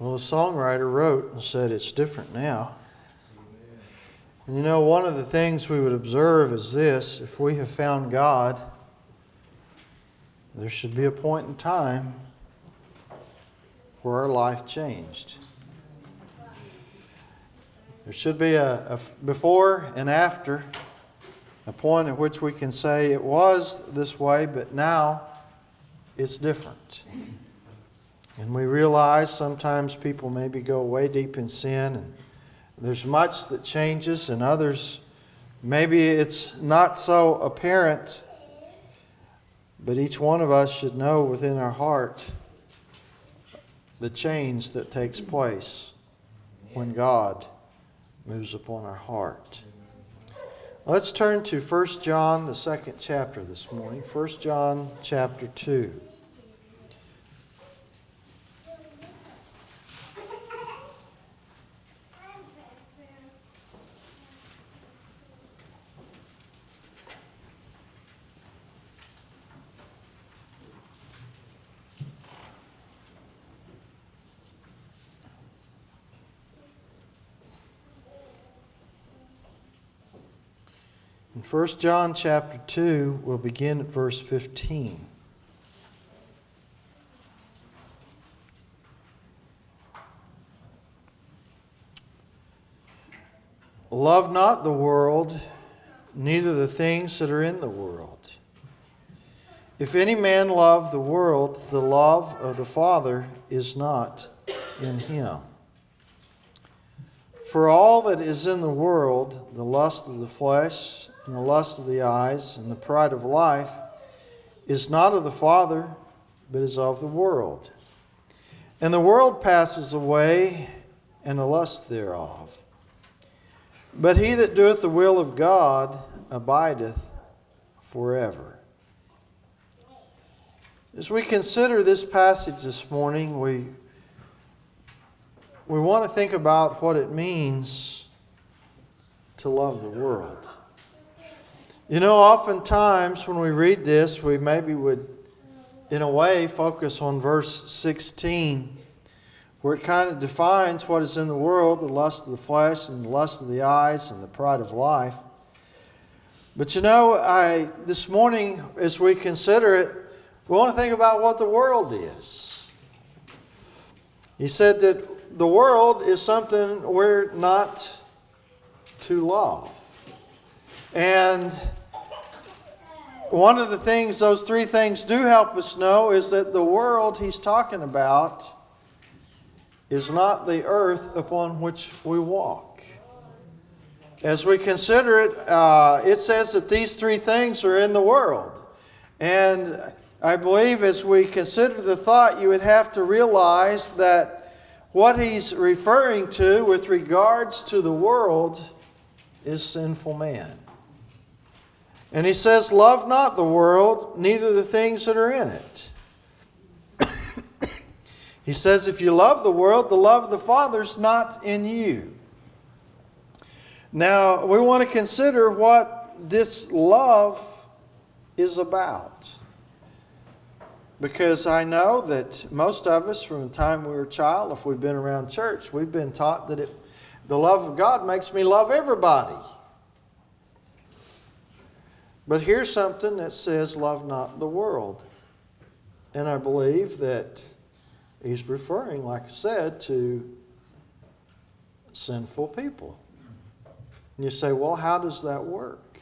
Well, the songwriter wrote and said it's different now. And you know, one of the things we would observe is this: if we have found God, there should be a point in time where our life changed. There should be a before and after, a point at which we can say it was this way, but now it's different. And we realize sometimes people maybe go way deep in sin, and there's much that changes, and others, maybe it's not so apparent, but each one of us should know within our heart the change that takes place when God moves upon our heart. Let's turn to 1 John, the 2nd chapter this morning. 1 John chapter 2. In 1 John chapter 2, we'll begin at verse 15. Love not the world, neither the things that are in the world. If any man love the world, the love of the Father is not in him. For all that is in the world, the lust of the flesh, and the lust of the eyes, and the pride of life, is not of the Father, but is of the world. And the world passes away, and the lust thereof. But he that doeth the will of God abideth forever. As we consider this passage this morning, we want to think about what it means to love the world. You know, oftentimes when we read this, we maybe would, in a way, focus on verse 16, where it kind of defines what is in the world, the lust of the flesh and the lust of the eyes and the pride of life. But you know, this morning, as we consider it, we want to think about what the world is. He said that the world is something we're not to love. And one of the things, those three things do help us know, is that the world he's talking about is not the earth upon which we walk. As we consider it, it says that these three things are in the world. And I believe as we consider the thought, you would have to realize that what he's referring to with regards to the world is sinful man. And he says, love not the world, neither the things that are in it. He says, if you love the world, the love of the Father's not in you. Now, we want to consider what this love is about. Because I know that most of us, from the time we were a child, if we've been around church, we've been taught that the love of God makes me love everybody. But here's something that says, love not the world. And I believe that he's referring, like I said, to sinful people. And you say, well, how does that work?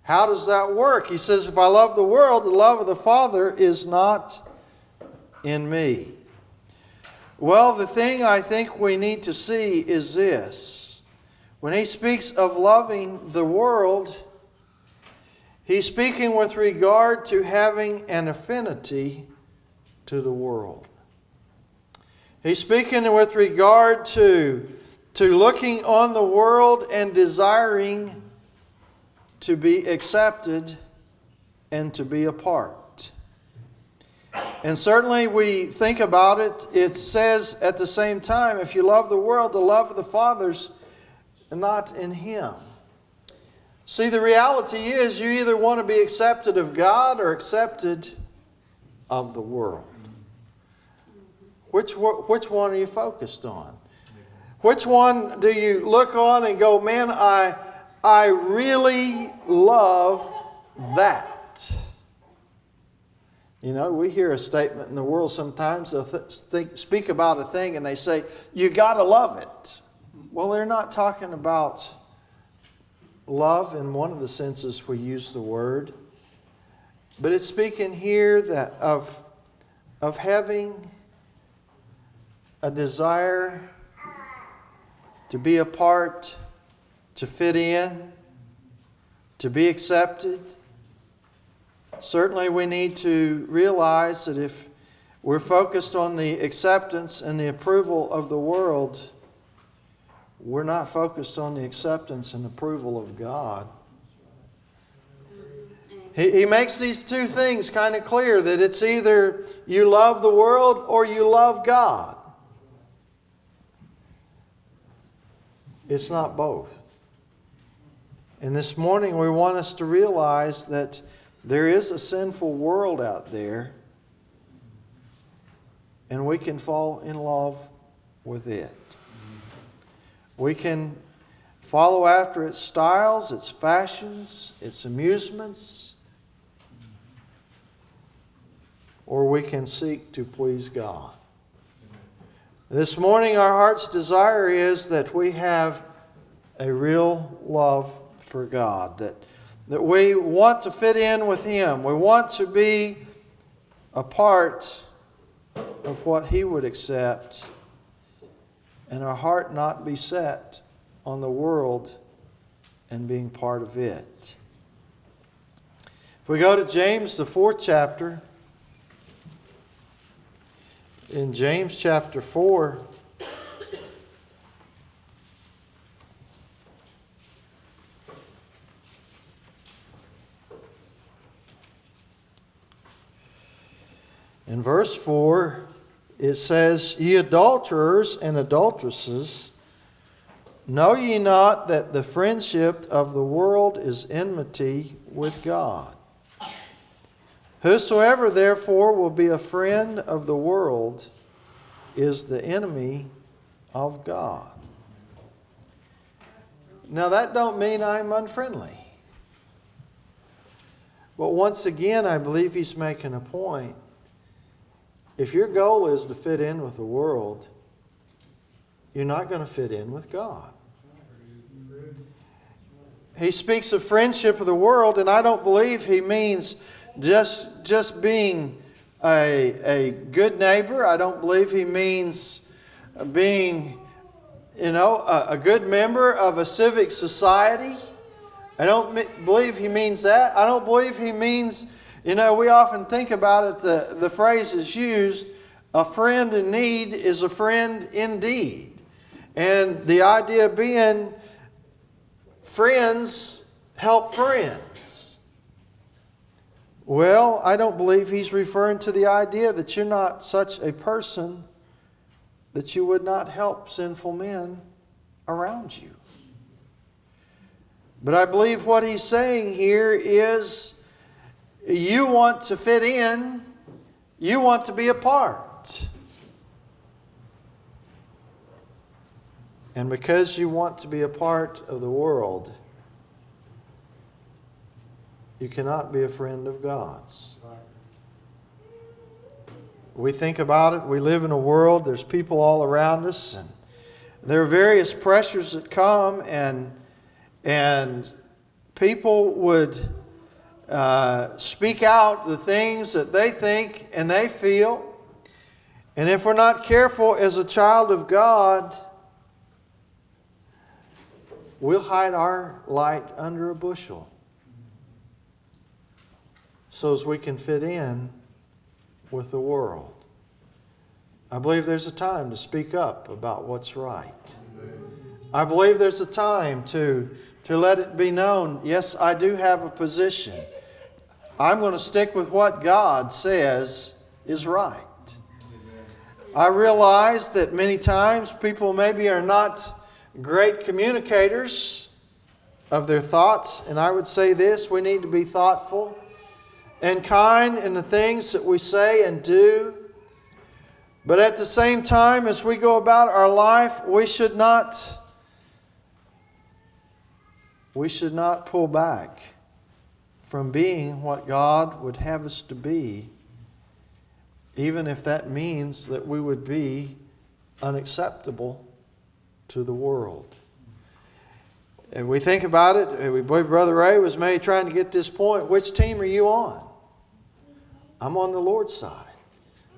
How does that work? He says, if I love the world, the love of the Father is not in me. Well, the thing I think we need to see is this. When he speaks of loving the world, he's speaking with regard to having an affinity to the world. He's speaking with regard to looking on the world and desiring to be accepted and to be a part. And certainly we think about it, it says at the same time, if you love the world, the love of the Father's not in him. See, the reality is you either want to be accepted of God or accepted of the world. Which one are you focused on? Which one do you look on and go, man, I really love that? You know, we hear a statement in the world sometimes, they'll speak about a thing and they say, you got to love it. Well, they're not talking about love in one of the senses we use the word. But it's speaking here that of having a desire to be a part, to fit in, to be accepted. Certainly we need to realize that if we're focused on the acceptance and the approval of the world, we're not focused on the acceptance and approval of God. He makes these two things kind of clear, that it's either you love the world or you love God. It's not both. And this morning we want us to realize that there is a sinful world out there, and we can fall in love with it. We can follow after its styles, its fashions, its amusements, or we can seek to please God. This morning our heart's desire is that we have a real love for God, that we want to fit in with Him. We want to be a part of what He would accept, and our heart not be set on the world and being part of it. If we go to James, the 4th chapter, in James chapter 4, in verse 4, it says, Ye adulterers and adulteresses, know ye not that the friendship of the world is enmity with God? Whosoever therefore will be a friend of the world is the enemy of God. Now that don't mean I'm unfriendly. But once again, I believe he's making a point. If your goal is to fit in with the world, you're not going to fit in with God. He speaks of friendship of the world, and I don't believe he means just being a good neighbor. I don't believe he means being, a good member of a civic society. I don't believe he means that. I don't believe he means, we often think about it, the phrase is used, a friend in need is a friend indeed. And the idea being, friends help friends. Well, I don't believe he's referring to the idea that you're not such a person that you would not help sinful men around you. But I believe what he's saying here is you want to fit in, you want to be a part. And because you want to be a part of the world, you cannot be a friend of God's. We think about it. We live in a world. There's people all around us, and there are various pressures that come, and people would speak out the things that they think and they feel. And if we're not careful as a child of God, we'll hide our light under a bushel so as we can fit in with the world. I believe there's a time to speak up about what's right. I believe there's a time to let it be known, yes, I do have a position. I'm going to stick with what God says is right. I realize that many times people maybe are not great communicators of their thoughts, and I would say this, we need to be thoughtful and kind in the things that we say and do. But at the same time, as we go about our life, we should not pull back from being what God would have us to be, even if that means that we would be unacceptable to the world. And we think about it, Brother Ray was maybe trying to get this point. Which team are you on? I'm on the Lord's side.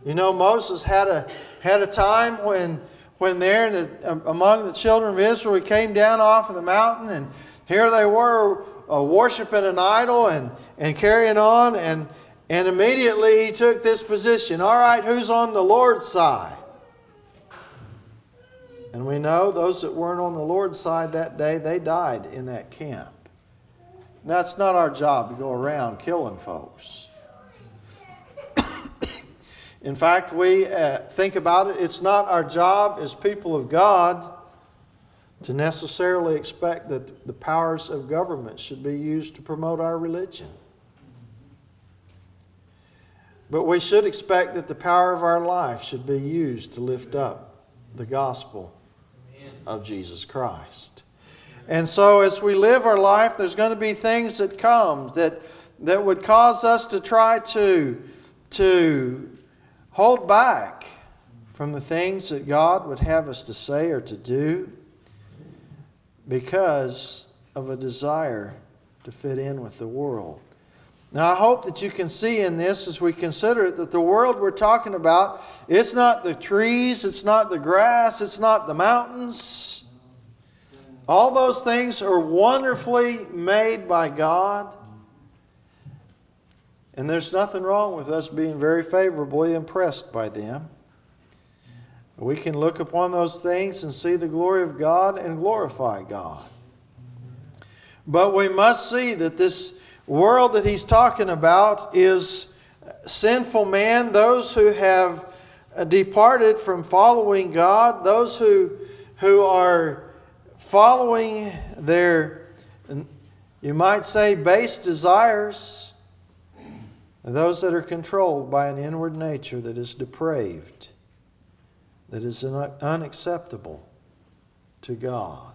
You know, Moses had a time when there among the children of Israel, he came down off of the mountain, and here they were worshiping an idol and carrying on, and immediately he took this position. All right, who's on the Lord's side? And we know those that weren't on the Lord's side that day, they died in that camp. That's not our job to go around killing folks. In fact, we think about it, it's not our job as people of God to necessarily expect that the powers of government should be used to promote our religion. But we should expect that the power of our life should be used to lift up the gospel of Jesus Christ. And so as we live our life, there's going to be things that come that would cause us to try to hold back from the things that God would have us to say or to do because of a desire to fit in with the world. Now, I hope that you can see in this, as we consider it, that the world we're talking about, it's not the trees, it's not the grass, it's not the mountains. All those things are wonderfully made by God. And there's nothing wrong with us being very favorably impressed by them. We can look upon those things and see the glory of God and glorify God. But we must see that this world that he's talking about is sinful man, those who have departed from following God, those who are following their, you might say, base desires, those that are controlled by an inward nature that is depraved, that is unacceptable to God.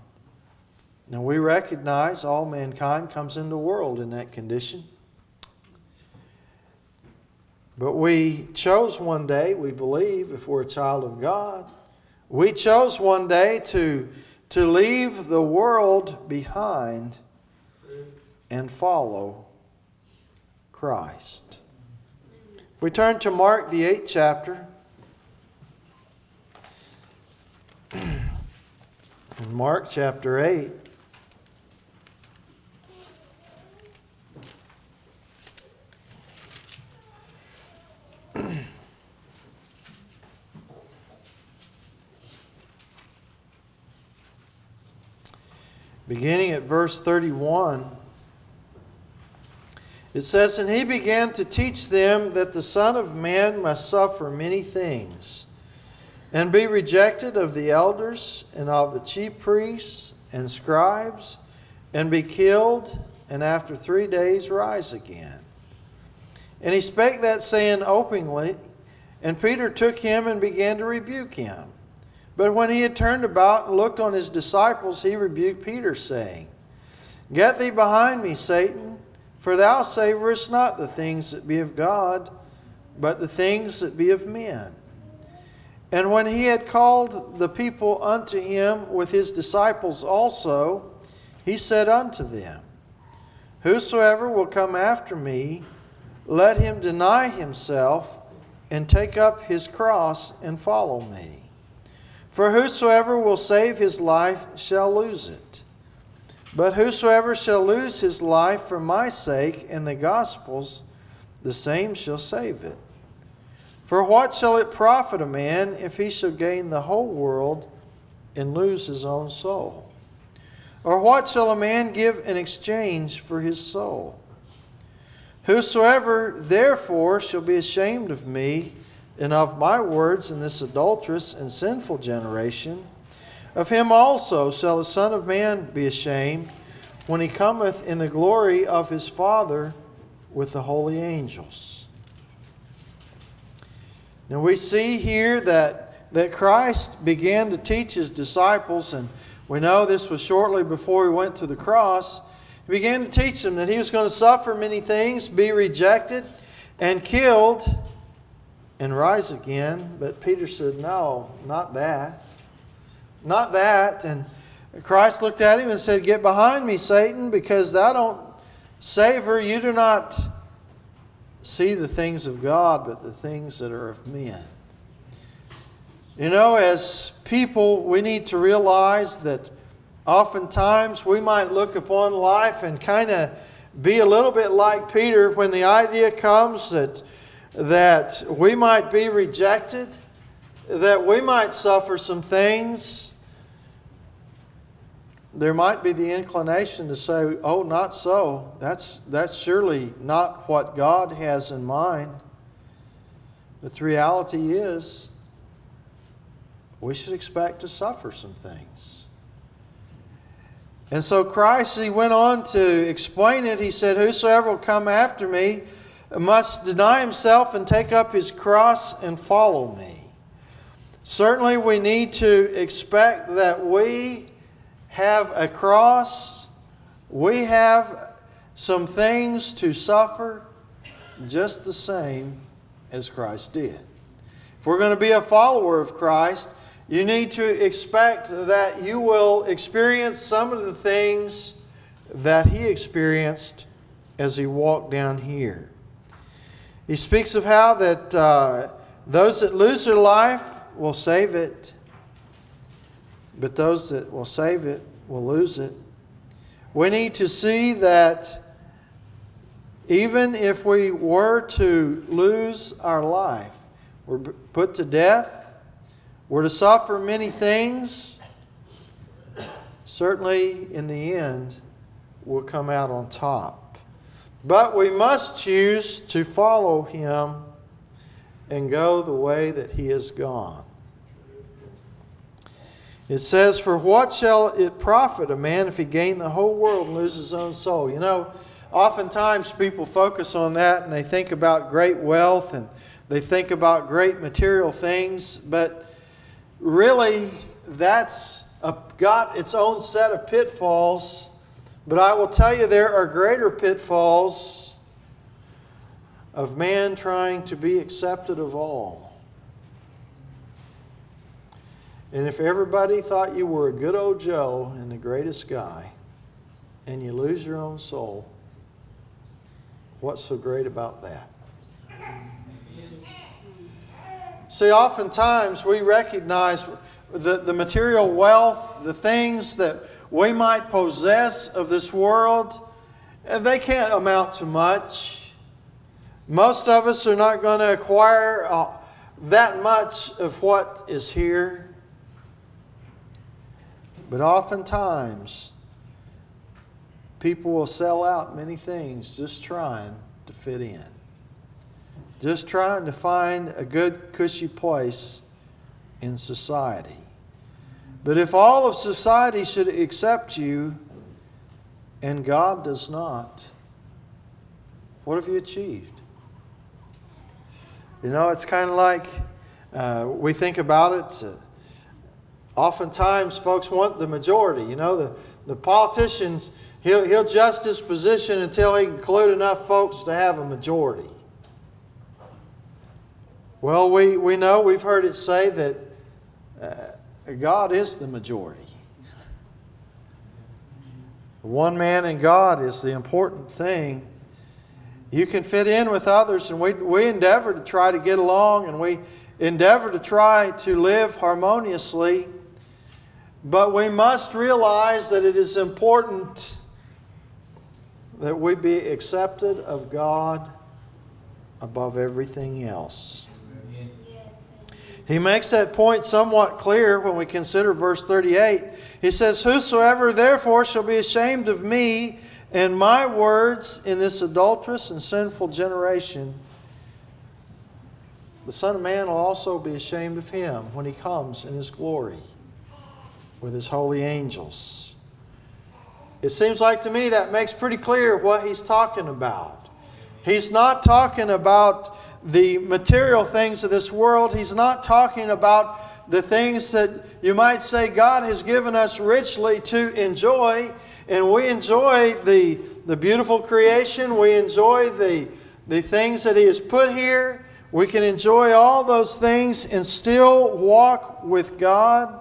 Now we recognize all mankind comes into the world in that condition. But we chose one day, we believe, if we're a child of God, we chose one day to leave the world behind and follow Christ. If we turn to Mark, the 8th chapter, in Mark chapter 8, beginning at verse 31, it says, "And he began to teach them that the Son of Man must suffer many things, and be rejected of the elders and of the chief priests and scribes, and be killed, and after 3 days rise again. And he spake that saying openly, and Peter took him and began to rebuke him. But when he had turned about and looked on his disciples, he rebuked Peter, saying, Get thee behind me, Satan, for thou savorest not the things that be of God, but the things that be of men. And when he had called the people unto him with his disciples also, he said unto them, Whosoever will come after me, let him deny himself, and take up his cross, and follow me. For whosoever will save his life shall lose it. But whosoever shall lose his life for my sake and the gospel's, the same shall save it. For what shall it profit a man if he shall gain the whole world and lose his own soul? Or what shall a man give in exchange for his soul? Whosoever therefore shall be ashamed of me and of my words in this adulterous and sinful generation, of him also shall the Son of Man be ashamed when he cometh in the glory of his Father with the holy angels." And we see here that Christ began to teach His disciples, and we know this was shortly before He went to the cross. He began to teach them that He was going to suffer many things, be rejected and killed, and rise again. But Peter said, no, not that. Not that. And Christ looked at him and said, get behind me, Satan, because thou don't savor, you do not see the things of God, but the things that are of men. You know, as people, we need to realize that oftentimes we might look upon life and kind of be a little bit like Peter when the idea comes that we might be rejected, that we might suffer some things. There might be the inclination to say, oh, not so. That's surely not what God has in mind. But the reality is, we should expect to suffer some things. And so Christ, He went on to explain it. He said, whosoever will come after me must deny himself and take up his cross and follow me. Certainly we need to expect that we have a cross. We have some things to suffer just the same as Christ did. If we're going to be a follower of Christ, you need to expect that you will experience some of the things that He experienced as He walked down here. He speaks of how that those that lose their life will save it, but those that will save it will lose it. We need to see that even if we were to lose our life, we're put to death, we're to suffer many things, certainly in the end we'll come out on top. But we must choose to follow Him and go the way that He has gone. It says, for what shall it profit a man if he gain the whole world and lose his own soul? You know, oftentimes people focus on that and they think about great wealth and they think about great material things, but really that's got its own set of pitfalls. But I will tell you, there are greater pitfalls of man trying to be accepted of all. And if everybody thought you were a good old Joe and the greatest guy, and you lose your own soul, what's so great about that? See, oftentimes we recognize the material wealth, the things that we might possess of this world, and they can't amount to much. Most of us are not going to acquire that much of what is here. But oftentimes, people will sell out many things just trying to fit in. Just trying to find a good, cushy place in society. But if all of society should accept you and God does not, what have you achieved? You know, it's kind of like we think about it. Oftentimes, folks want the majority. You know, the politicians, he'll adjust his position until he can include enough folks to have a majority. Well, we know, we've heard it say that God is the majority. One man in God is the important thing. You can fit in with others, and we endeavor to try to get along, and we endeavor to try to live harmoniously. But we must realize that it is important that we be accepted of God above everything else. He makes that point somewhat clear when we consider verse 38. He says, whosoever therefore shall be ashamed of me and my words in this adulterous and sinful generation, the Son of Man will also be ashamed of him when He comes in His glory with His holy angels. It seems like to me that makes pretty clear what He's talking about. He's not talking about the material things of this world. He's not talking about the things that you might say God has given us richly to enjoy. And we enjoy the beautiful creation. We enjoy the things that He has put here. We can enjoy all those things and still walk with God.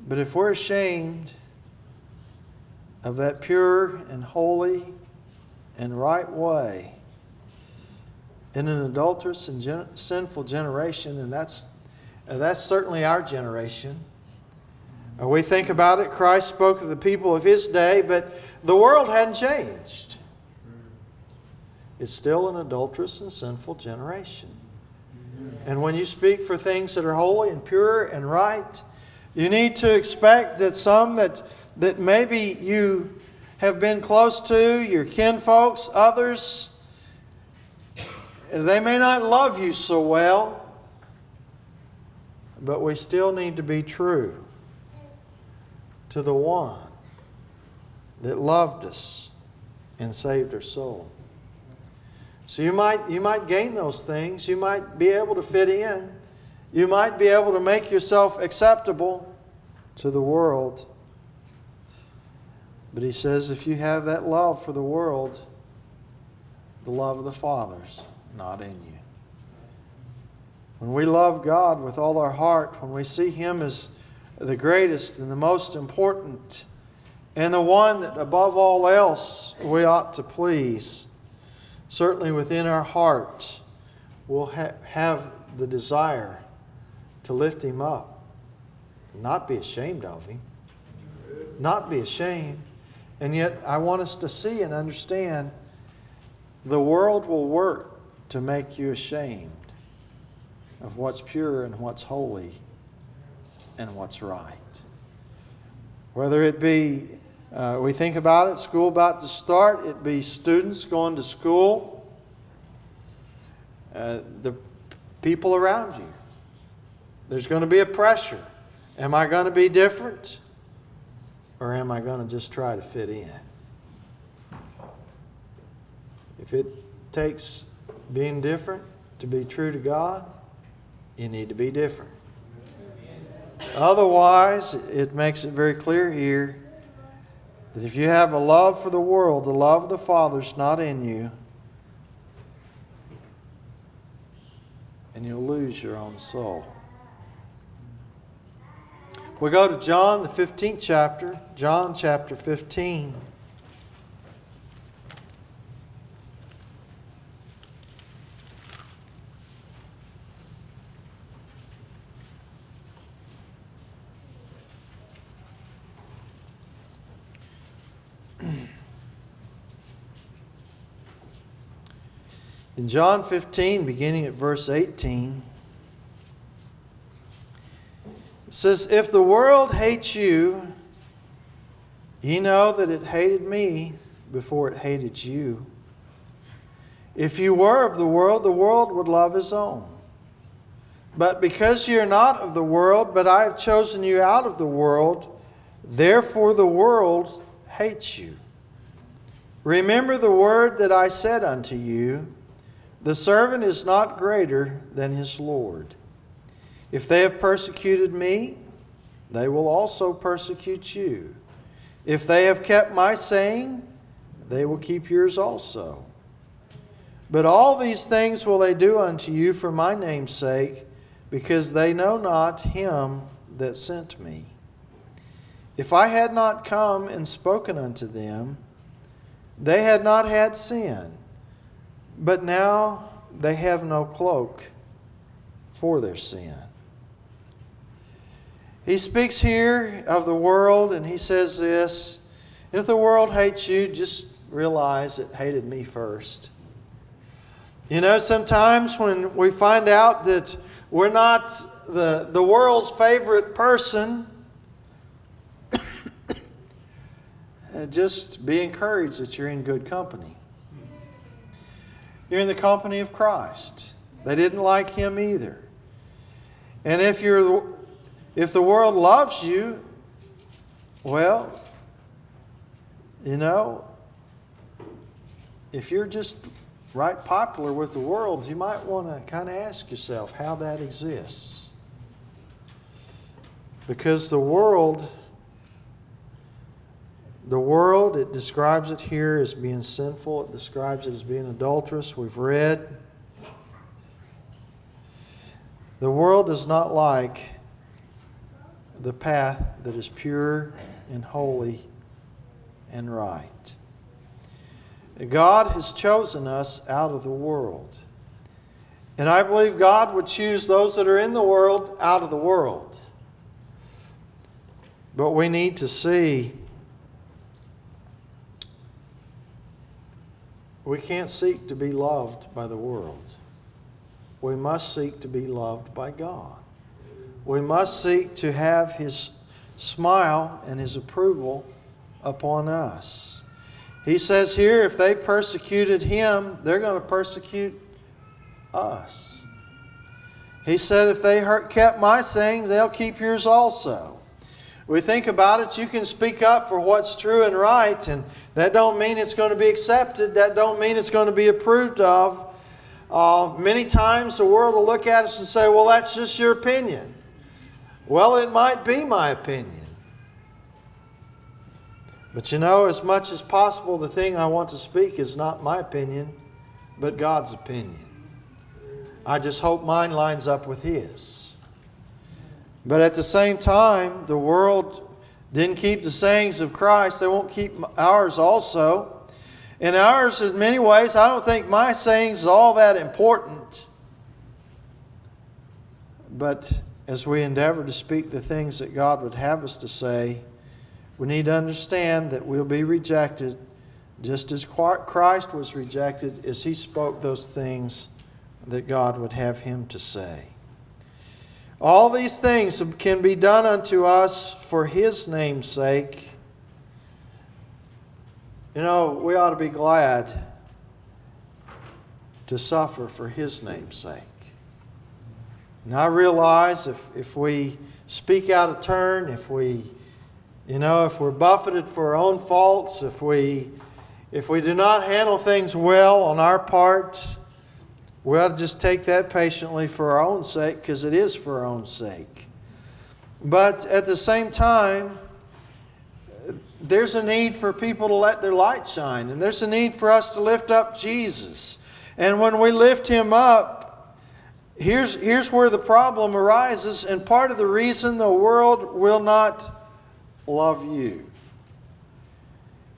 But if we're ashamed of that pure and holy and right way in an adulterous and sinful generation, and that's certainly our generation. We think about it, Christ spoke of the people of His day, but the world hadn't changed. It's still an adulterous and sinful generation. And when you speak for things that are holy and pure and right, you need to expect that some that maybe you have been close to, your kinfolks, others, they may not love you so well, but we still need to be true to the one that loved us and saved our soul. So you might gain those things. You might be able to fit in. You might be able to make yourself acceptable to the world. But He says if you have that love for the world, the love of the Father's not in you. When we love God with all our heart, when we see Him as the greatest and the most important, and the one that above all else we ought to please, certainly within our hearts we'll have the desire to lift Him up, not be ashamed of Him, not be ashamed. And yet I want us to see and understand the world will work to make you ashamed of what's pure and what's holy and what's right. Whether it be, we think about it, school about to start, it be students going to school, the people around you. There's going to be a pressure. Am I going to be different? Or am I going to just try to fit in? If it takes being different to be true to God, you need to be different. Otherwise, it makes it very clear here that if you have a love for the world, the love of the Father's not in you, and you'll lose your own soul. We go to John, the 15th chapter, John chapter 15. In John 15, beginning at verse 18, it says, "If the world hates you, ye know that it hated me before it hated you. If you were of the world would love his own. But because ye are not of the world, but I have chosen you out of the world, therefore the world hates you. Remember the word that I said unto you, the servant is not greater than his Lord. If they have persecuted me, they will also persecute you. If they have kept my saying, they will keep yours also. But all these things will they do unto you for my name's sake, because they know not him that sent me. If I had not come and spoken unto them, they had not had sin. But now they have no cloak for their sin." He speaks here of the world, and he says this, if the world hates you, just realize it hated me first. You know, sometimes when we find out that we're not the world's favorite person, just be encouraged that you're in good company. You're in the company of Christ. They didn't like him either. And if the world loves you, well, you know, if you're just right popular with the world, you might want to kind of ask yourself how that exists. Because the world, it describes it here as being sinful. It describes it as being adulterous. We've read. The world does not like the path that is pure and holy and right. God has chosen us out of the world. And I believe God would choose those that are in the world out of the world. But we need to see we can't seek to be loved by the world. We must seek to be loved by God. We must seek to have His smile and His approval upon us. He says here, if they persecuted Him, they're going to persecute us. He said, if they kept my sayings, they'll keep yours also. We think about it, you can speak up for what's true and right, and that don't mean it's going to be accepted. That don't mean it's going to be approved of. Many times the world will look at us and say, well, that's just your opinion. Well, it might be my opinion. But as much as possible, the thing I want to speak is not my opinion, but God's opinion. I just hope mine lines up with His. But at the same time, the world didn't keep the sayings of Christ. They won't keep ours also. And ours, in many ways, I don't think my sayings is all that important. But as we endeavor to speak the things that God would have us to say, we need to understand that we'll be rejected just as Christ was rejected as He spoke those things that God would have Him to say. All these things can be done unto us for His name's sake. We ought to be glad to suffer for His name's sake. And I realize if we speak out of turn, if we're buffeted for our own faults, if we do not handle things well on our part, we'll just take that patiently for our own sake, because it is for our own sake. But at the same time, there's a need for people to let their light shine, and there's a need for us to lift up Jesus. And when we lift Him up, here's where the problem arises, and part of the reason the world will not love you.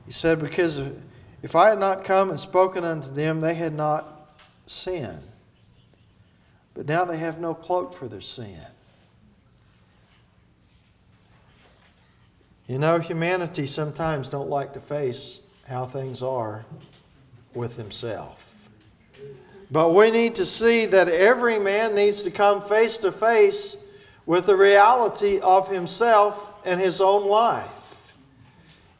He said, because if I had not come and spoken unto them, they had not sinned. But now they have no cloak for their sin. Humanity sometimes don't like to face how things are with himself. But we need to see that every man needs to come face to face with the reality of himself and his own life.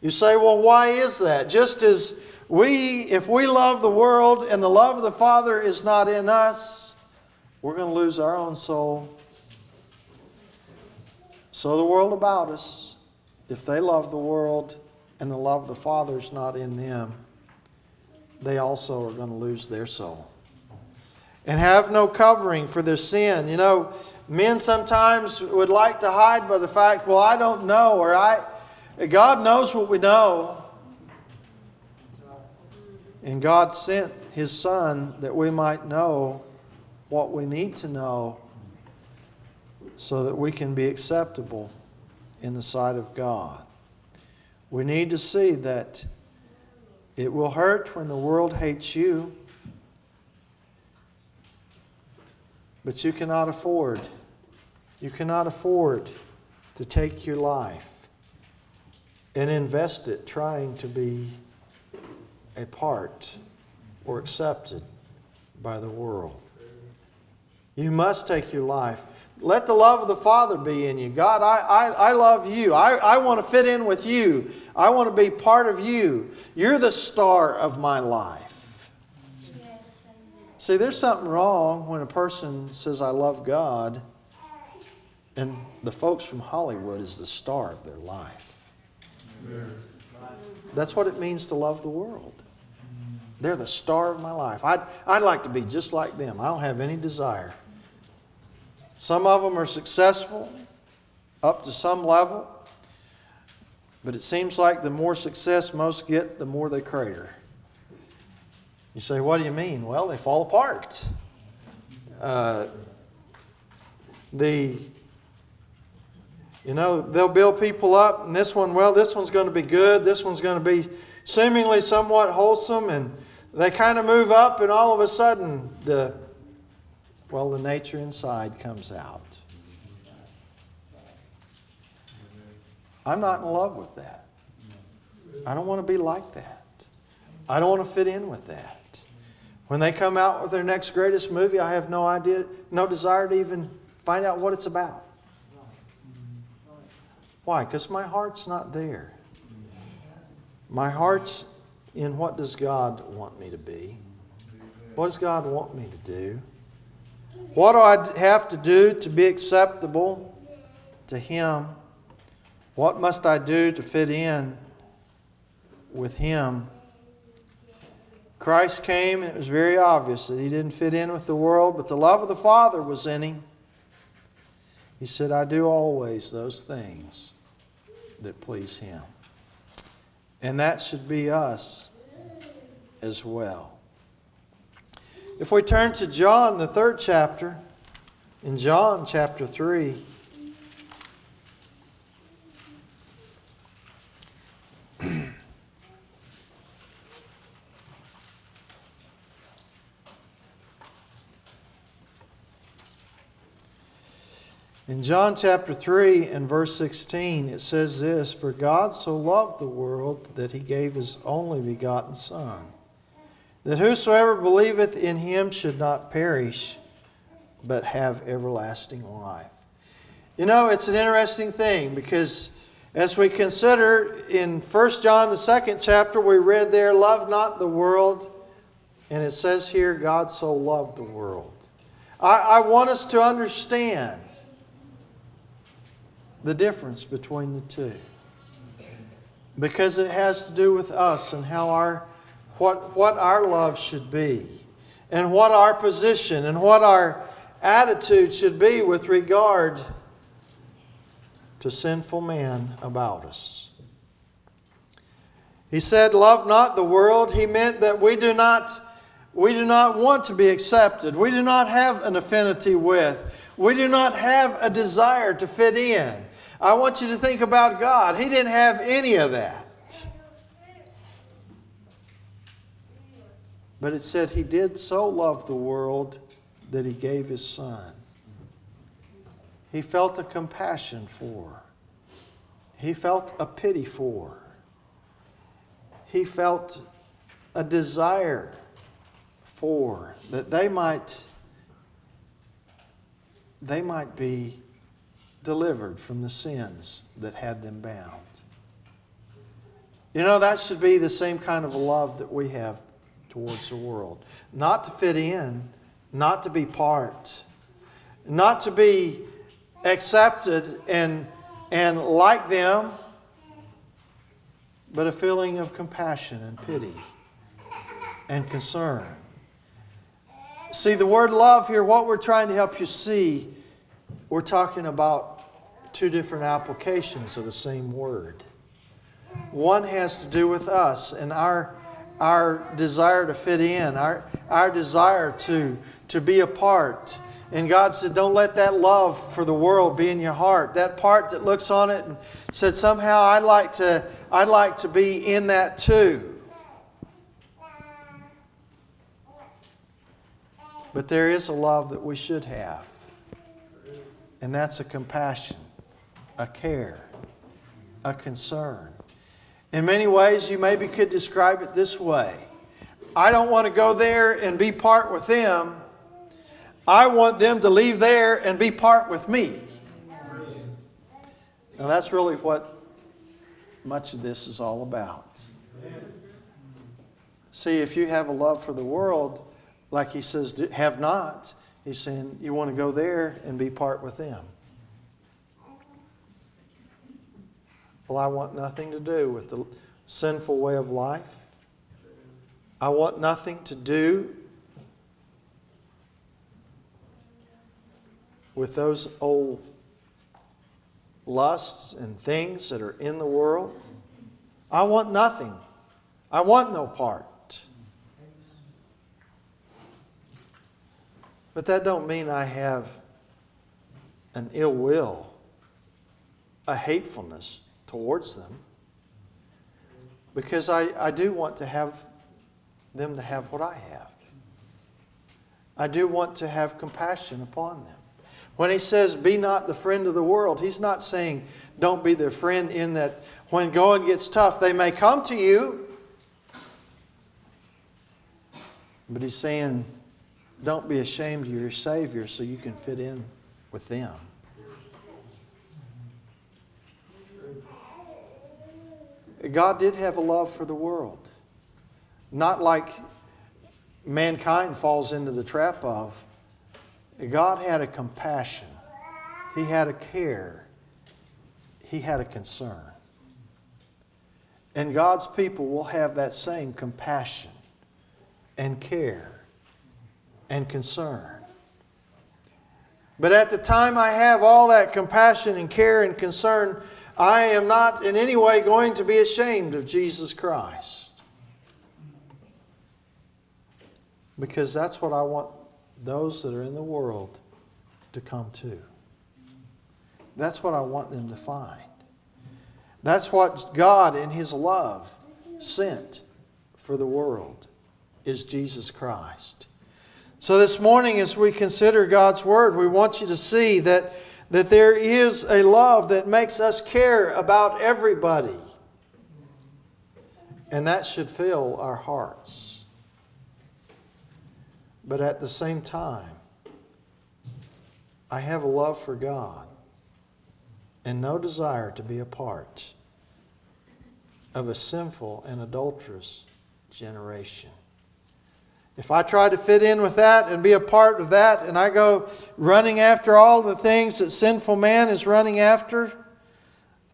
You say, well, why is that? Just as if we love the world and the love of the Father is not in us, we're going to lose our own soul. So the world about us, if they love the world and the love of the Father is not in them, they also are going to lose their soul. And have no covering for their sin. Men sometimes would like to hide by the fact, well, I don't know, or God knows what we know. And God sent His Son that we might know what we need to know so that we can be acceptable in the sight of God. We need to see that it will hurt when the world hates you, but you cannot afford to take your life and invest it trying to be a part or accepted by the world. You must take your life. Let the love of the Father be in you. God, I love you. I want to fit in with you. I want to be part of you. You're the star of my life. See, there's something wrong when a person says, I love God, and the folks from Hollywood is the star of their life. That's what it means to love the world. They're the star of my life. I'd like to be just like them. I don't have any desire. Some of them are successful up to some level, but it seems like the more success most get, the more they crater. You say, what do you mean? Well, they fall apart. They'll build people up, and this one's going to be good. This one's going to be seemingly somewhat wholesome, and they kind of move up, and all of a sudden, the nature inside comes out. I'm not in love with that. I don't want to be like that. I don't want to fit in with that. When they come out with their next greatest movie, I have no idea, no desire to even find out what it's about. Why? Because my heart's not there. My heart's in what does God want me to be? What does God want me to do? What do I have to do to be acceptable to Him? What must I do to fit in with Him? Christ came, and it was very obvious that He didn't fit in with the world, but the love of the Father was in Him. He said, I do always those things that please Him. And that should be us as well. If we turn to John, the 3rd chapter, in John chapter 3, in John chapter 3 and verse 16, it says this, For God so loved the world that He gave His only begotten Son, that whosoever believeth in Him should not perish, but have everlasting life. You know, it's an interesting thing, because as we consider in 1 John, the 2nd chapter, we read there, love not the world, and it says here, God so loved the world. I want us to understand the difference between the two, because it has to do with us and how what our love should be, and what our position and what our attitude should be with regard to sinful man about us. He said, love not the world. He meant that we do not want to be accepted. We do not have an affinity with. We do not have a desire to fit in. I want you to think about God. He didn't have any of that. But it said He did so love the world that He gave His Son. He felt a compassion for. He felt a pity for. He felt a desire for, that they might be delivered from the sins that had them bound. You know, that should be the same kind of a love that we have towards the world. Not to fit in, not to be part, not to be accepted and like them, but a feeling of compassion and pity and concern. See, the word love here, what we're trying to help you see, we're talking about two different applications of the same word. One has to do with us and our desire to fit in, our desire to be a part. And God said, don't let that love for the world be in your heart. That part that looks on it and said, somehow I'd like to be in that too. But there is a love that we should have. And that's a compassion, a care, a concern. In many ways, you maybe could describe it this way. I don't want to go there and be part with them. I want them to leave there and be part with me. Now that's really what much of this is all about. See, if you have a love for the world, like He says, have not, He's saying you want to go there and be part with them. Well, I want nothing to do with the sinful way of life. I want nothing to do with those old lusts and things that are in the world. I want nothing. I want no part. But that don't mean I have an ill will, a hatefulness towards them. Because I do want to have them to have what I have. I do want to have compassion upon them. When he says, be not the friend of the world, he's not saying don't be their friend in that when going gets tough, they may come to you. But he's saying, don't be ashamed of your Savior so you can fit in with them. God did have a love for the world. Not like mankind falls into the trap of. God had a compassion. He had a care. He had a concern. And God's people will have that same compassion and care and concern. But at the time I have all that compassion and care and concern, I am not in any way going to be ashamed of Jesus Christ. Because that's what I want those that are in the world to come to. That's what I want them to find. That's what God in His love sent for the world, is Jesus Christ. So this morning as we consider God's Word, we want you to see that there is a love that makes us care about everybody. And that should fill our hearts. But at the same time, I have a love for God and no desire to be a part of a sinful and adulterous generation. If I try to fit in with that and be a part of that, and I go running after all the things that sinful man is running after,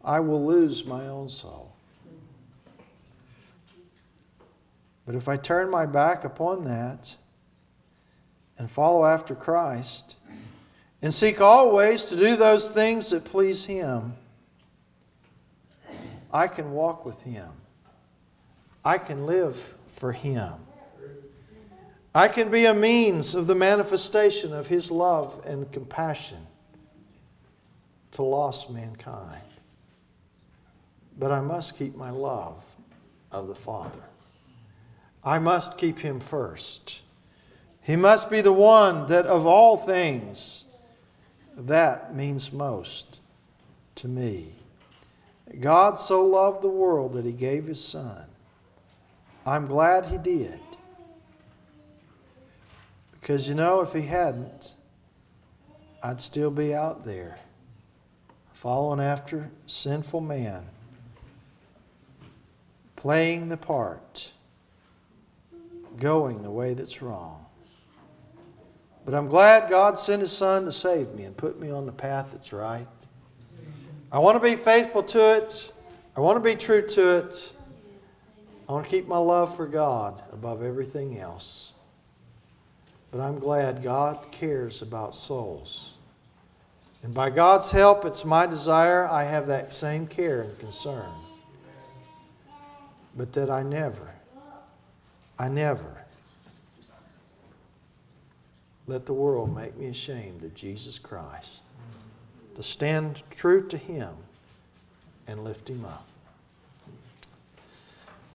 I will lose my own soul. But if I turn my back upon that and follow after Christ and seek always to do those things that please Him, I can walk with Him. I can live for Him. I can be a means of the manifestation of His love and compassion to lost mankind. But I must keep my love of the Father. I must keep Him first. He must be the one that of all things, that means most to me. God so loved the world that He gave His Son. I'm glad He did. Because if He hadn't, I'd still be out there following after sinful man, playing the part, going the way that's wrong. But I'm glad God sent His Son to save me and put me on the path that's right. I want to be faithful to it. I want to be true to it. I want to keep my love for God above everything else. But I'm glad God cares about souls. And by God's help, it's my desire I have that same care and concern. But that I never let the world make me ashamed of Jesus Christ. To stand true to Him and lift Him up.